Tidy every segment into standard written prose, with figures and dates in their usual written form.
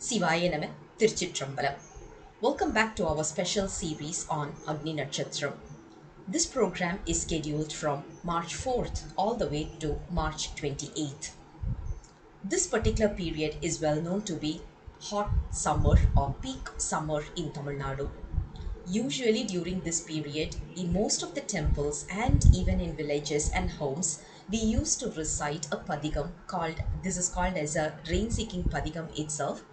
Sivaya Nama Tiruchitrambalam. Welcome back to our special series on Agni Nakshatram. This program is scheduled from March 4th all the way to March 28th. This particular period is well known to be hot summer or peak summer in Tamil Nadu. Usually during this period, in most of the temples and even in villages and homes, we used to recite a padigam called, this is called as a rain seeking padigam itself.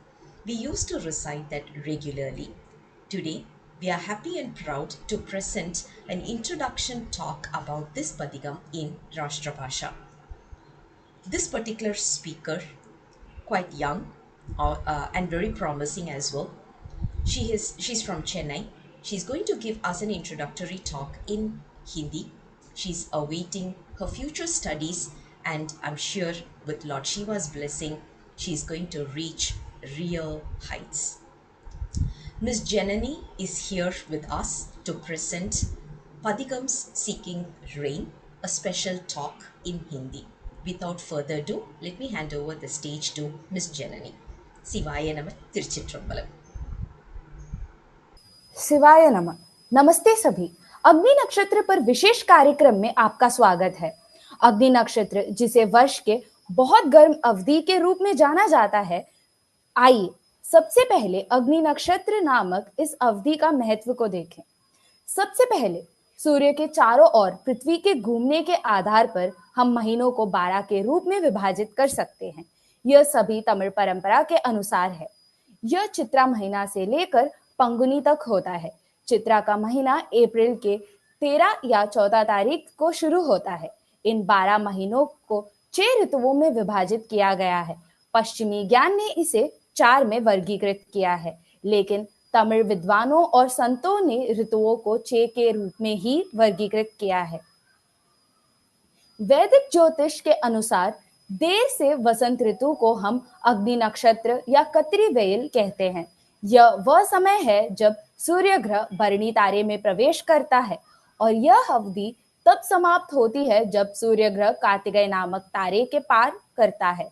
We used to recite that regularly. Today, we are happy and proud to present an introduction talk about this padigam in Rashtrabhasha. This particular speaker, quite young and very promising as well, she's from Chennai. She's going to give us an introductory talk in Hindi. She's awaiting her future studies, and I'm sure with Lord Shiva's blessing, she's going to reach real heights. Miss Janani is here with us to present Padigams Seeking Rain, a special talk in Hindi. Without further ado, let me hand over the stage to Miss Janani. Sivaya Nama Tiruchitrambalam. शिवाय नमः। नमस्ते सभी। अग्नि नक्षत्र पर विशेष कार्यक्रम में आपका स्वागत है। अग्नि नक्षत्र, जिसे वर्ष के बहुत गर्म अवधि के रूप में जाना जाता है, आइए सबसे पहले अग्नि नक्षत्र नामक इस अवधि का महत्व को देखें। सबसे पहले सूर्य के चारों ओर पृथ्वी के घूमने के आधार पर हम महीनों को 12 के रूप में विभाजित कर सकते हैं। यह सभी तमिल परंपरा के अनुसार है। यह चित्रा महीना से लेकर पंगुनी तक होता है। चित्रा का महीना अप्रैल के 13 या 14 तारीख को शुरू होता है। इन 12 महीनों को 6 ऋतुओं में विभाजित किया गया है। पश्चिमी ज्ञान ने इसे 4 में वर्गीकृत किया है, लेकिन तमिल विद्वानों और संतों ने ऋतुओं को 6 के रूप में ही वर्गीकृत किया है। वैदिक ज्योतिष के अनुसार देर से वसंत ऋतु को हम अग्नि नक्षत्र या कत्री वेल कहते हैं। यह वह समय है जब सूर्य ग्रह भरणी तारे में प्रवेश करता है, और यह अवधि तब समाप्त होती है जब सूर्य ग्रह कार्तिकेय नामक तारे के पार करता है।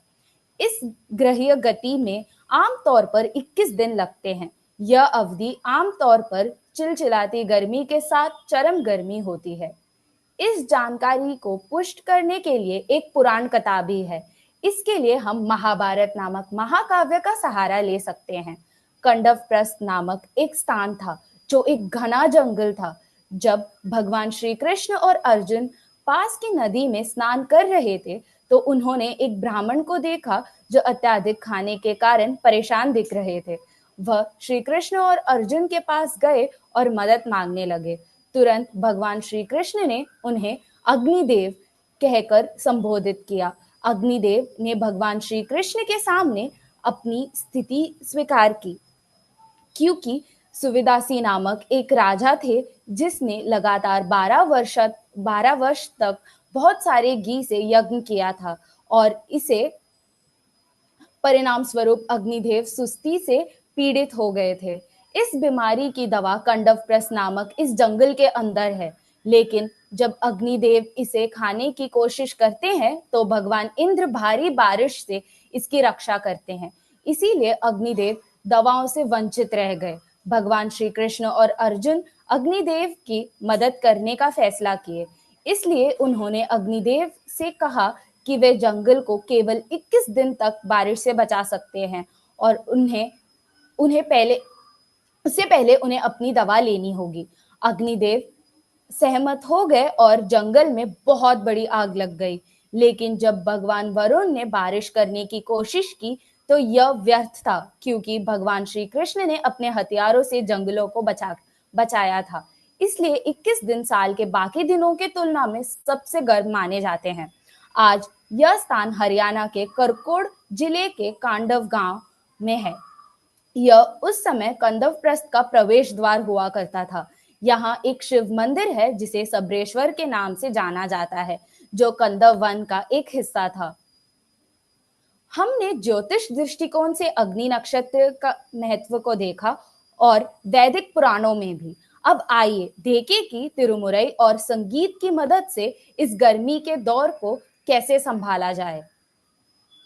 इस ग्रहीय गति में आमतौर पर 21 दिन लगते हैं। यह अवधि आमतौर पर चिलचिलाती गर्मी के साथ चरम गर्मी होती है। इस जानकारी को पुष्ट करने के लिए एक पुराण कथा भी है। इसके लिए हम महाभारत नामक महाकाव्य का सहारा ले सकते हैं। कंडवप्रस्थ नामक एक स्थान था जो एक घना जंगल था। जब भगवान श्री कृष्ण और अर्जुन पास की नदी में स्नान कर रहे थे, तो उन्होंने एक ब्राह्मण को देखा जो अत्यधिक खाने के कारण परेशान दिख रहे थे। वह श्री कृष्ण और अर्जुन के पास गए और मदद मांगने लगे। तुरंत भगवान श्री कृष्ण ने उन्हें अग्निदेव कहकर संबोधित किया। अग्निदेव ने भगवान श्री कृष्ण के सामने अपनी स्थिति स्वीकार की, क्योंकि सुविदासी नामक एक राजा थे जिसने लगातार 12 वर्ष तक बहुत सारे घी से यज्ञ किया था, और इसे परिणाम स्वरूप अग्निदेव सुस्ती से पीड़ित हो गए थे। इस बीमारी की दवा कंडवप्रस्थ नामक इस जंगल के अंदर है, लेकिन जब अग्निदेव इसे खाने की कोशिश करते हैं तो भगवान इंद्र भारी बारिश से इसकी रक्षा करते हैं। इसीलिए अग्निदेव दवाओं से वंचित रह गए। भगवान श्री कृष्ण और अर्जुन अग्निदेव की मदद करने का फैसला किए। इसलिए उन्होंने अग्निदेव से कहा कि वे जंगल को केवल 21 दिन तक बारिश से बचा सकते हैं, और उन्हें पहले उन्हें अपनी दवा लेनी होगी। अग्निदेव सहमत हो गए और जंगल में बहुत बड़ी आग लग गई। लेकिन जब भगवान वरुण ने बारिश करने की कोशिश की तो यह व्यर्थ था, क्योंकि भगवान श्री कृष्ण ने अपने हथियारों से जंगलों को बचाया था। इसलिए 21 दिन साल के बाकी दिनों की तुलना में सबसे गर्म माने जाते हैं। आज यह स्थान हरियाणा के करकोड जिले के कांडव गांव में है। यह उस समय कंदवप्रस्थ का प्रवेश द्वार हुआ करता था। यहाँ एक शिव मंदिर है जिसे सबरेश्वर के नाम से जाना जाता है, जो कंदव वन का एक हिस्सा था। हमने ज्योतिष दृष्टिकोण से अग्नि नक्षत्र का महत्व को देखा, और वैदिक पुराणों में भी। अब आइए देखें कि तिरुमुरई और संगीत की मदद से इस गर्मी के दौर को कैसे संभाला जाए।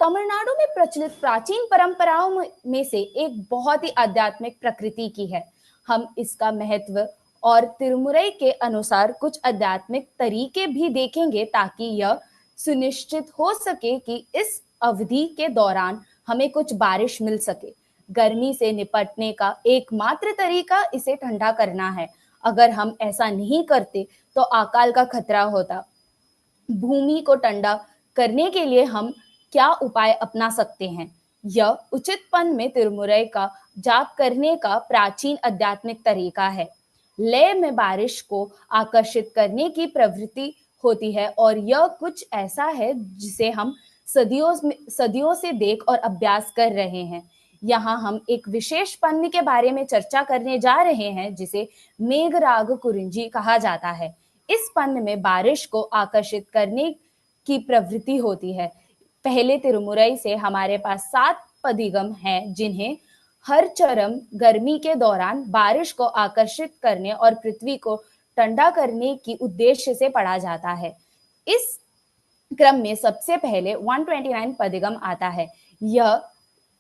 तमिलनाडु में प्रचलित प्राचीन परंपराओं में से एक बहुत ही आध्यात्मिक प्रकृति की है। हम इसका महत्व और तिरुमुरई के अनुसार कुछ आध्यात्मिक तरीके भी देखेंगे ताकि यह सुनिश्चित हो सके कि इस अवधि के दौरान हमें कुछ बारिश मिल सके। गर्मी से निपटने का एकमात्र तरीका इसे ठंडा करना है। अगर हम ऐसा नहीं करते तो अकाल का खतरा होता। भूमि को ठंडा करने के लिए हम क्या उपाय अपना सकते हैं? यह उचितपन में तिरुमुरई का जाप करने का प्राचीन आध्यात्मिक तरीका है। लय में बारिश को आकर्षित करने की प्रवृत्ति होती है और यह कुछ ऐसा है जिसे हम सदियों से देख और अभ्यास कर रहे हैं। यहाँ हम एक विशेष पन्न के बारे में चर्चा करने जा रहे हैं जिसे मेघराग कुरिंजी कहा जाता है। इस पन्न में बारिश को आकर्षित करने की प्रवृत्ति होती है। पहले तिरुमुरई से हमारे पास 7 पदिगम हैं जिन्हें हर चरम गर्मी के दौरान बारिश को आकर्षित करने और पृथ्वी को ठंडा करने की उद्देश्य से पढ़ा जाता है। इस क्रम में सबसे पहले 129 पदिगम आता है।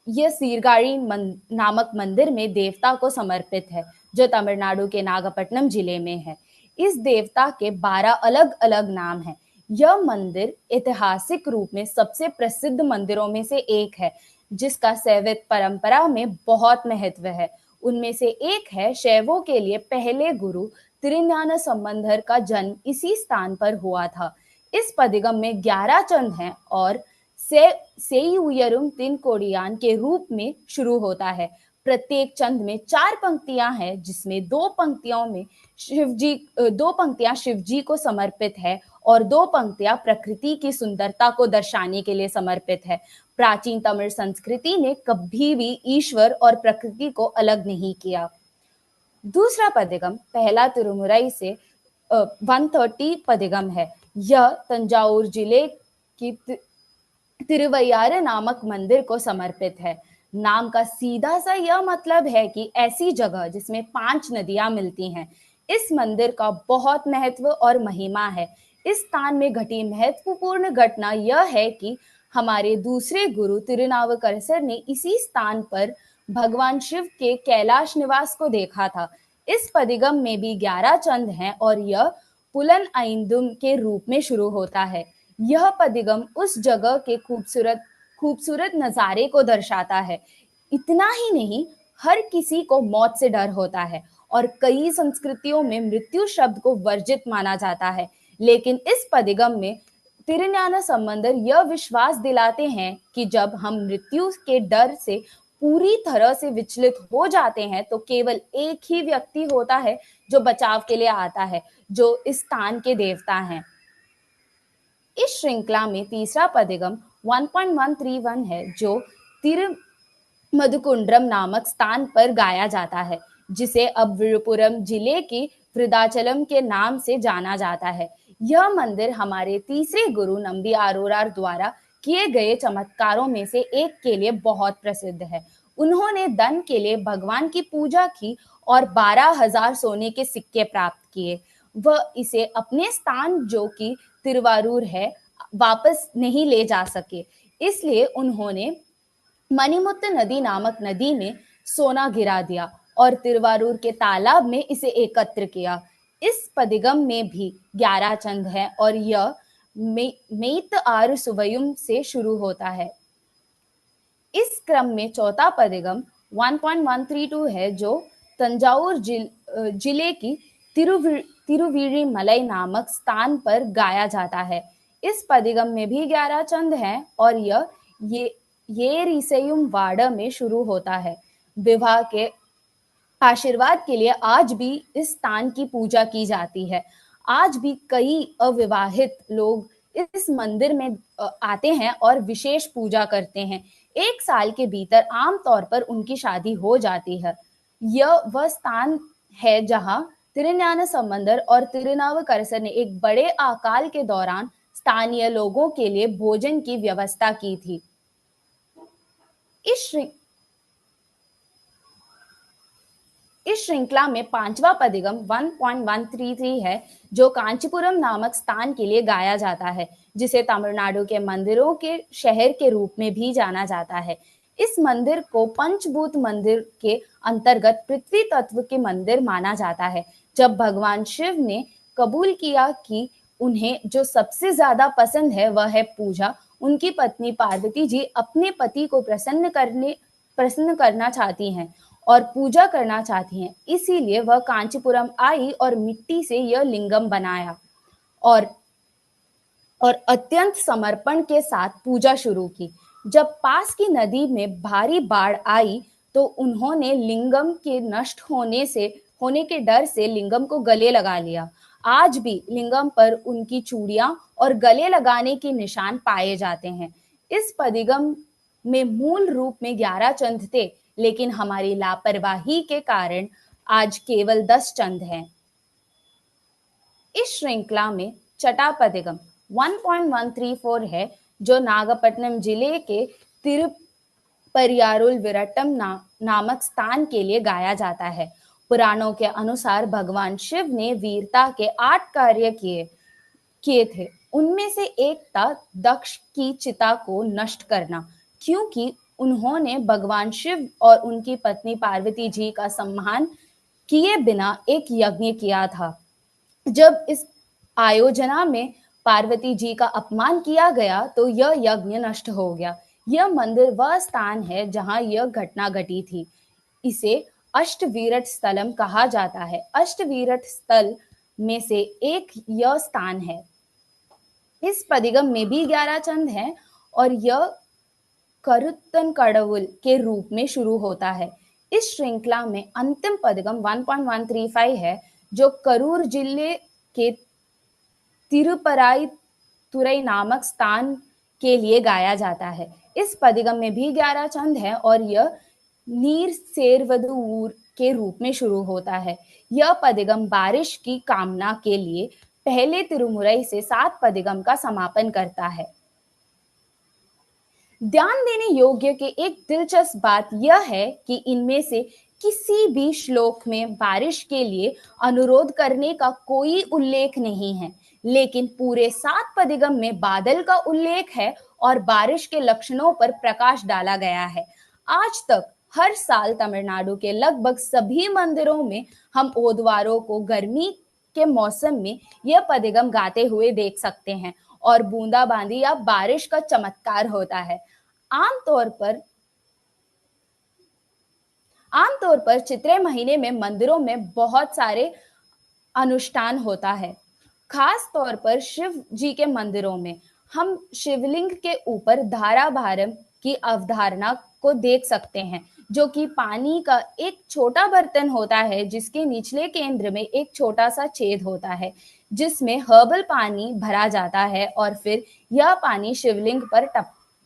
यह सीरगाड़ी नामक मंदिर में देवता को समर्पित है जो तमिलनाडु के नागपट्टनम जिले में है। इस देवता के 12 अलग अलग नाम हैं। यह मंदिर ऐतिहासिक रूप में सबसे प्रसिद्ध मंदिरों में से एक है जिसका शैव परंपरा में बहुत महत्व है। उनमें से एक है शैवों के लिए पहले गुरु तिरुஞான संबंधर का जन्म इसी स्थान पर हुआ था। इस पदिगम में 11 चंद हैं और सेयुयरुम तीन कोडियान के रूप में शुरू होता है। प्रत्येक चंद में 4 पंक्तियां हैं जिसमें 2 पंक्तियां शिवजी को समर्पित है और 2 पंक्तियां प्रकृति की सुंदरता को दर्शाने के लिए समर्पित है। प्राचीन तमिल संस्कृति ने कभी भी ईश्वर और प्रकृति को अलग नहीं किया। दूसरा पदिगम पहला तिरुमुरई से 130 पदिगम है। यह तंजावुर जिले की तिरुवैयार नामक मंदिर को समर्पित है। नाम का सीधा सा यह मतलब है कि ऐसी जगह जिसमें 5 नदियां मिलती हैं। इस मंदिर का बहुत महत्व और महिमा है। इस स्थान में घटी महत्वपूर्ण घटना यह है कि हमारे दूसरे गुरु तिरुनावुकरसर ने इसी स्थान पर भगवान शिव के कैलाश निवास को देखा था। इस पदिगम में भी 11 चंद हैं और यह पुलन आइंदुम के रूप में शुरू होता है। यह पदिगम उस जगह के खूबसूरत नजारे को दर्शाता है। इतना ही नहीं, हर किसी को मौत से डर होता है और कई संस्कृतियों में मृत्यु शब्द को वर्जित माना जाता है। लेकिन इस पदिगम में तिरुஞான संबंधर यह विश्वास दिलाते हैं कि जब हम मृत्यु के डर से पूरी तरह से विचलित हो जाते हैं तो केवल एक ही व्यक्ति होता है जो बचाव के लिए आता है, जो इस स्थान के देवता हैं। इस श्रृंखला में तीसरा पदिगम 1.131 है जो तिरुमदुकुंड्रम नामक स्थान पर गाया जाता है जिसे अब विழுपुरम जिले की वृद्धाचलम के नाम से जाना जाता है। यह मंदिर हमारे तीसरे गुरु नंबी आरोरार द्वारा किए गए चमत्कारों में से एक के लिए बहुत प्रसिद्ध है। उन्होंने धन के लिए भगवान की पूजा की और 12,000 सोने के सिक्के प्राप्त किए। वह इसे अपने स्थान जो कि तिरुवारूर है वापस नहीं ले जा सके, इसलिए उन्होंने मणिमुत्त नदी नामक नदी में सोना गिरा दिया और तिरुवारूर के तालाब में इसे एकत्र किया। इस पदिगम में भी 11 चंद हैं और यह मेइत आर सुवयुम से शुरू होता है। इस क्रम में चौथा पदिगम 1.132 है जो तंजावुर जिले की तिरुविरिमलई नामक स्थान पर गाया जाता है। इस पदिगम में भी 11 चंद हैं और ये रिसयुम वाड़ा में शुरू होता है। विवाह के आशीर्वाद के लिए आज भी इस स्थान की पूजा की जाती है। आज भी कई अविवाहित लोग इस मंदिर में आते हैं और विशेष पूजा करते हैं। 1 साल के भीतर आमतौर पर उनकी शादी हो जाती है। यह वह स्थान है जहां तिरुஞான संबंधर और तिरुनावुकरसर ने एक बड़े अकाल के दौरान स्थानीय लोगों के लिए भोजन की व्यवस्था की थी। इस श्रृंखला में पांचवा पदिगम 1.133 है, जो कांचीपुरम नामक स्थान के लिए गाया जाता है, जिसे तमिलनाडु के मंदिरों के शहर के रूप में भी जाना जाता है। इस मंदिर को पंचभूत मंदिर के अंतर्गत पृथ्वी तत्व के मंदिर माना जाता है। जब भगवान शिव ने कबूल किया कि उन्हें जो सबसे ज्यादा पसंद है वह है पूजा, उनकी पत्नी पार्वती जी अपने पति को प्रसन्न करना चाहती हैं और पूजा करना चाहती हैं, इसीलिए वह कांचीपुरम आई और मिट्टी से यह लिंगम बनाया और अत्यंत समर्पण के साथ पूजा शुरू की। जब पास की नदी में भारी बाढ़ आई तो उन्होंने लिंगम के नष्ट होने के डर से लिंगम को गले लगा लिया। आज भी लिंगम पर उनकी चूड़ियां और गले लगाने के निशान पाए जाते हैं। इस पदिगम में मूल रूप में 11 चंद थे, लेकिन हमारी लापरवाही के कारण आज केवल 10 चंद हैं। इस श्रृंखला में छठा पदिगम 1.134 है, जो नागपट्टनम जिले के तिरुपरियारुल विरट्टम नामक स्थान के लिए गाया जाता है। पुराणों के अनुसार भगवान शिव ने वीरता के 8 कार्य किए थे। उनमें से एक था दक्ष की चिता को नष्ट करना, क्योंकि उन्होंने भगवान शिव और उनकी पत्नी पार्वती जी का सम्मान किए बिना एक यज्ञ किया था। जब इस आयोजना में पार्वती जी का अपमान किया गया तो यह यज्ञ नष्ट हो गया। यह मंदिर वह स्थान है जहां यह घटना घटी थी। इसे अष्टवीरट स्थलम कहा जाता है। अष्टवीरट स्थल में से एक यह स्थान है। इस पदिगम में भी 11 चंद हैं और यह करुत्तन कडवुल के रूप में शुरू होता है। इस श्रृंखला में अंतिम पदिगम 1.135 है, जो करूर जिले के तिरुपराईतुरई नामक स्थान के लिए गाया जाता है। इस पदिगम में भी 11 चंद हैं और यह नीर सेरवदूर के रूप में शुरू होता है। यह पदिगम बारिश की कामना के लिए पहले तिरुमुरई से 7 पदिगम का समापन करता है। ध्यान देने योग्य के एक दिलचस्प बात यह है कि इनमें से किसी भी श्लोक में बारिश के लिए अनुरोध करने का कोई उल्लेख नहीं है, लेकिन पूरे 7 पदिगम में बादल का उल्लेख है और बारिश के लक्षणों पर प्रकाश डाला गया है। आज तक हर साल तमिलनाडु के लगभग सभी मंदिरों में हम ओदवारों को गर्मी के मौसम में यह पदिगम गाते हुए देख सकते हैं और बूंदाबांदी या बारिश का चमत्कार होता है। आमतौर पर चित्रे महीने में मंदिरों में बहुत सारे अनुष्ठान होता है। खास तौर पर शिव जी के मंदिरों में हम शिवलिंग के ऊपर धारा भारम की अवधारणा को देख सकते हैं, जो कि पानी का एक छोटा बर्तन होता है जिसके निचले केंद्र में एक छोटा सा छेद होता है, जिसमें हर्बल पानी भरा जाता है और फिर यह पानी शिवलिंग पर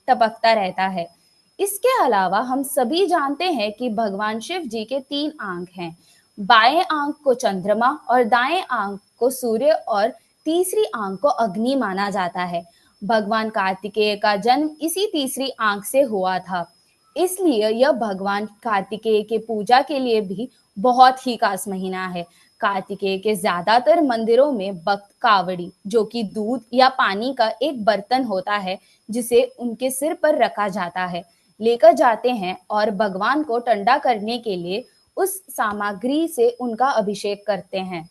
टपकता रहता है। इसके अलावा हम सभी जानते हैं कि भगवान शिव जी के 3 आंख हैं। बाएं आंख को चंद्रमा और दाएं आंख को सूर्य और तीसरी आंख को अग्नि माना जाता है। भगवान कार्तिकेय का जन्म इसी तीसरी आंख से हुआ था, इसलिए यह भगवान कार्तिकेय के पूजा के लिए भी बहुत ही खास महीना है। कार्तिकेय के ज्यादातर मंदिरों में भक्त कावड़ी, जो कि दूध या पानी का एक बर्तन होता है जिसे उनके सिर पर रखा जाता है, लेकर जाते हैं और भगवान को ठंडा करने के लिए उस सामग्री से उनका अभिषेक करते हैं।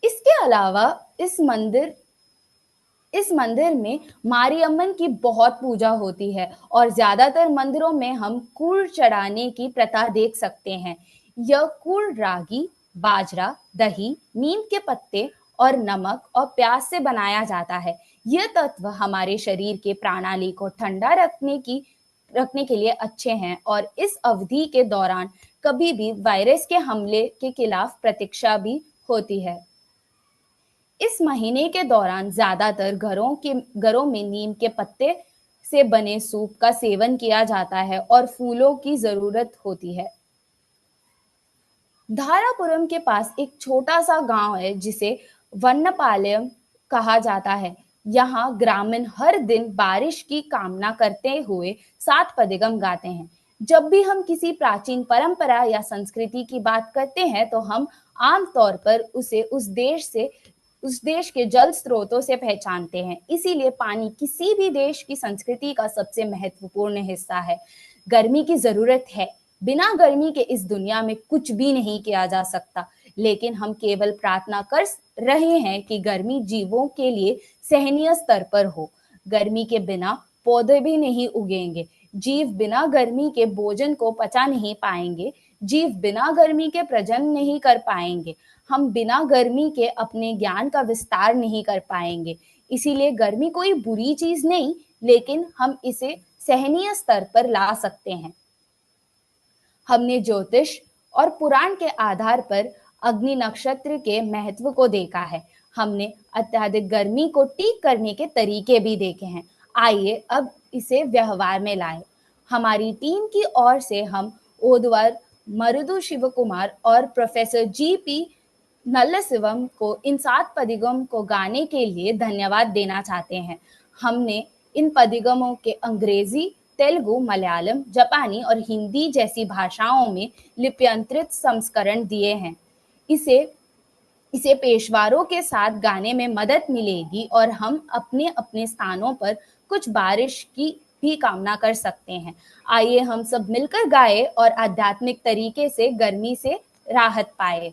इसके अलावा इस मंदिर में मारियम्मन की बहुत पूजा होती है और ज्यादातर मंदिरों में हम कूड़ चढ़ाने की प्रथा देख सकते हैं। यह कूड़ रागी, बाजरा, दही, नीम के पत्ते और नमक और प्याज से बनाया जाता है। यह तत्व हमारे शरीर के प्रणाली को ठंडा रखने के लिए अच्छे हैं और इस अवधि के दौरान कभी भी वायरस के हमले के खिलाफ प्रतीक्षा भी होती है। इस महीने के दौरान ज्यादातर घरों में नीम के पत्ते से बने सूप का सेवन किया जाता है और फूलों की जरूरत होती है। धारापुरम के पास एक छोटा सा गांव है जिसे वन्नपालयम कहा जाता है। यहाँ ग्रामीण हर दिन बारिश की कामना करते हुए 7 पदिगम गाते हैं। जब भी हम किसी प्राचीन परंपरा या संस्कृति की बात करते हैं तो हम आमतौर पर उसे उस देश के जल स्रोतों से पहचानते हैं। इसीलिए पानी किसी भी देश की संस्कृति का सबसे महत्वपूर्ण हिस्सा है। गर्मी की जरूरत है। बिना गर्मी के इस दुनिया में कुछ भी नहीं किया जा सकता, लेकिन हम केवल प्रार्थना कर रहे हैं कि गर्मी जीवों के लिए सहनीय स्तर पर हो। गर्मी के बिना पौधे भी नहीं उगेंगे। जीव बिना गर्मी के भोजन को पचा नहीं पाएंगे। जीव बिना गर्मी के प्रजनन नहीं कर पाएंगे। हम बिना गर्मी के अपने ज्ञान का विस्तार नहीं कर पाएंगे। इसीलिए गर्मी कोई बुरी चीज नहीं, लेकिन हम इसे सहनीय स्तर पर ला सकते हैं। हमने ज्योतिष और पुराण के आधार पर अग्नि नक्षत्र के महत्व को देखा है। हमने अत्यधिक गर्मी को ठीक करने के तरीके भी देखे हैं। आइए अब इसे व्यवहार में लाएं। हमारी टीम की ओर से हम ओदवर मरुदु शिव कुमार और प्रोफेसर जी.पी. नल्लसिवम को इन 7 पदिगम को गाने के लिए धन्यवाद देना चाहते हैं। हमने इन पदिगमों के अंग्रेजी, तेलुगु, मलयालम, जापानी और हिंदी जैसी भाषाओं में लिप्यंतरित संस्करण दिए हैं। इसे पेशवारों के साथ गाने में मदद मिलेगी और हम अपने अपने स्थानों पर कुछ बारिश की भी कामना कर सकते हैं। आइए हम सब मिलकर गाए और आध्यात्मिक तरीके से गर्मी से राहत पाए।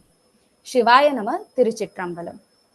शिवाय नमः। तिरुचिट्टम्बलम।